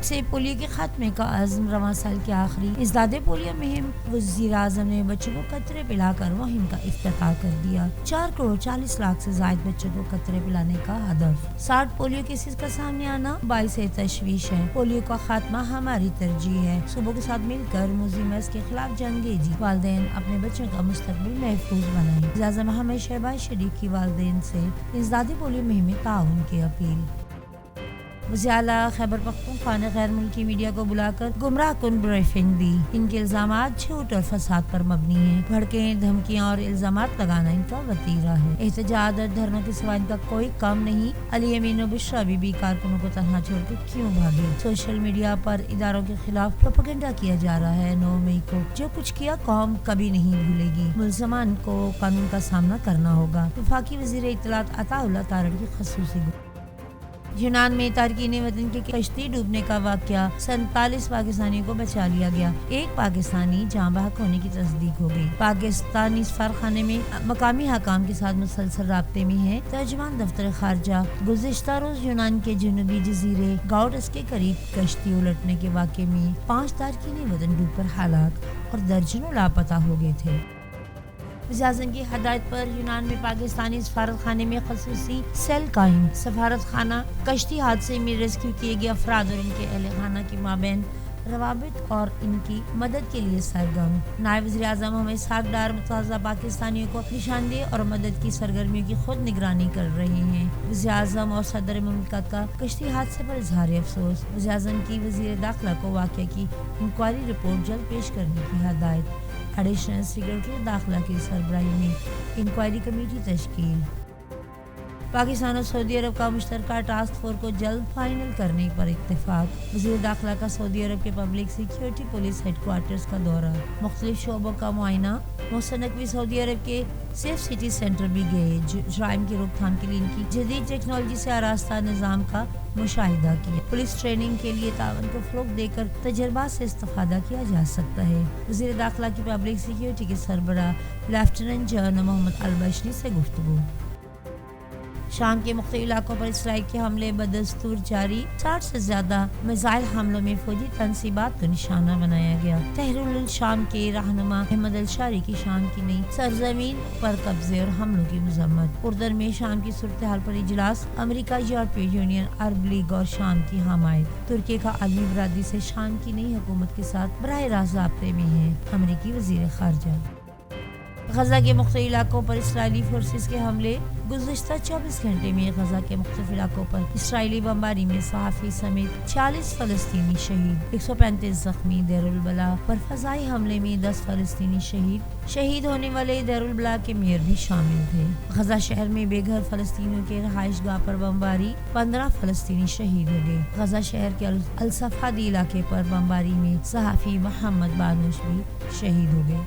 ملک سے پولیو کے خاتمے کا عزم رواں سال کے آخری ازداد پولیو مہم وزیر اعظم نے بچوں کو قطرے پلا کر مہم کا افتتاح کر دیا۔ 4,40,00,000 سے زائد بچوں کو قطرے پلانے کا ہدف۔ 60 پولیو کیسز کا سامنے آنا باعث تشویش ہے۔ پولیو کا خاتمہ ہماری ترجیح ہے۔ صوبوں کے ساتھ مل کر موذی مرض کے خلاف جنگ جی۔ والدین اپنے بچوں کا مستقبل محفوظ بنائیں۔ وزیر اعظم محمد شہباز شریف کی والدین سے ازداد پولیو مہم میں تعاون کی اپیل۔ وزیر اعلیٰ خیبر پختونخوا نے غیر ملکی میڈیا کو بلا کر گمراہ کن بریفنگ دی۔ ان کے الزامات جھوٹ اور فساد پر مبنی ہیں۔ بھڑکیں، دھمکیاں اور الزامات لگانا ان کا وتیرہ ہے۔ احتجاج اور دھرنوں کے سوا ان کا کوئی کام نہیں۔ علی امین و بشرا بی بی کارکنوں کو تنہا چھوڑ کے کیوں بھاگے؟ سوشل میڈیا پر اداروں کے خلاف پروپیگنڈا کیا جا رہا ہے۔ 9 مئی کو جو کچھ کیا قوم کبھی نہیں بھولے گی۔ ملزمان کو قانون کا سامنا کرنا ہوگا۔ وفاقی وزیر اطلاعات عطا اللہ تارڑ کی خصوصی یونان میں تارکین وطن کی کشتی ڈوبنے کا واقعہ 47 پاکستانیوں کو بچا لیا گیا۔ ایک پاکستانی جاں بحق ہونے کی تصدیق ہو گئی۔ پاکستانی سفارتخانے میں مقامی حکام کے ساتھ مسلسل رابطے میں ہیں۔ ترجمان دفتر خارجہ گزشتہ روز یونان کے جنوبی جزیرے گاؤڈس کے قریب کشتی الٹنے کے واقعے میں 5 تارکین وطن ڈوب کر ہلاک اور درجنوں لاپتہ ہو گئے تھے۔ وزیر اعظم کی ہدایت پر یونان میں پاکستانی سفارت خانے میں خصوصی سیل قائم۔ سفارت خانہ کشتی حادثے میں ریسکیو کیے گئے افراد اور ان کے اہل خانہ کے مابین روابط اور ان کی مدد کے لیے سرگرم۔ نائب وزیر اعظم محمد اسحاق ڈار متحدہ پاکستانیوں کو نشاندہی اور مدد کی سرگرمیوں کی خود نگرانی کر رہے ہیں۔ وزیر اعظم اور صدر مملکت کا کشتی حادثے پر اظہار افسوس۔ وزیر اعظم کی وزیر داخلہ کو واقعہ کی انکوائری رپورٹ جلد پیش کرنے کی ہدایت۔ ایڈیشنل سیکرٹری داخلہ کی سربراہی میں انکوائری کمیٹی تشکیل۔ پاکستان اور سعودی عرب کا مشترکہ ٹاسک فورس کو جلد فائنل کرنے پر اتفاق۔ وزیر داخلہ کا سعودی عرب کے public security police headquarters کا دورہ۔ مختلف شعبوں کا معائنہ۔ محسن نقوی سعودی عرب کے سیف سٹی سینٹر بھی گئے۔ جرائم کی روک تھام کے لیے ان کی جدید ٹیکنالوجی سے آراستہ نظام کا مشاہدہ کیا۔ پولیس ٹریننگ کے لیے تعاون کو فروغ دے کر تجربات سے استفادہ کیا جا سکتا ہے۔ وزیر داخلہ کی پبلک سیکیورٹی کے سربراہ لیفٹیننٹ جنرل محمد البشری سے گفتگو۔ شام کے مختلف علاقوں پر اسرائیل کے حملے بدستور جاری۔ 60 سے زیادہ میزائل حملوں میں فوجی تنصیبات کو نشانہ بنایا گیا۔ تحریر الشام کے رہنما احمد الشاری کی شام کی نئی سرزمین پر قبضے اور حملوں کی مذمت۔ اردن میں شام کی صورتحال پر اجلاس۔ امریکہ، یورپی یونین، عرب لیگ اور شام کی حمایت۔ ترکی کا عالمی برادری سے شام کی نئی حکومت کے ساتھ براہ راست رابطے میں ہے۔ امریکی وزیر خارجہ۔ غزہ کے مختلف علاقوں پر اسرائیلی فورسز کے حملے۔ گزشتہ 24 گھنٹے میں غزہ کے مختلف علاقوں پر اسرائیلی بمباری میں صحافی سمیت 40 فلسطینی شہید، 135 زخمی۔ دیر البلح پر فضائی حملے میں 10 فلسطینی شہید۔ شہید ہونے والے دیر البلح کے میئر بھی شامل تھے۔ غزہ شہر میں بے گھر فلسطینیوں کے رہائش گاہ پر بمباری، 15 فلسطینی شہید ہو گئے۔ غزہ شہر کے الصفادی علاقے پر بمباری میں صحافی محمد بانوش بھی شہید ہو گئے۔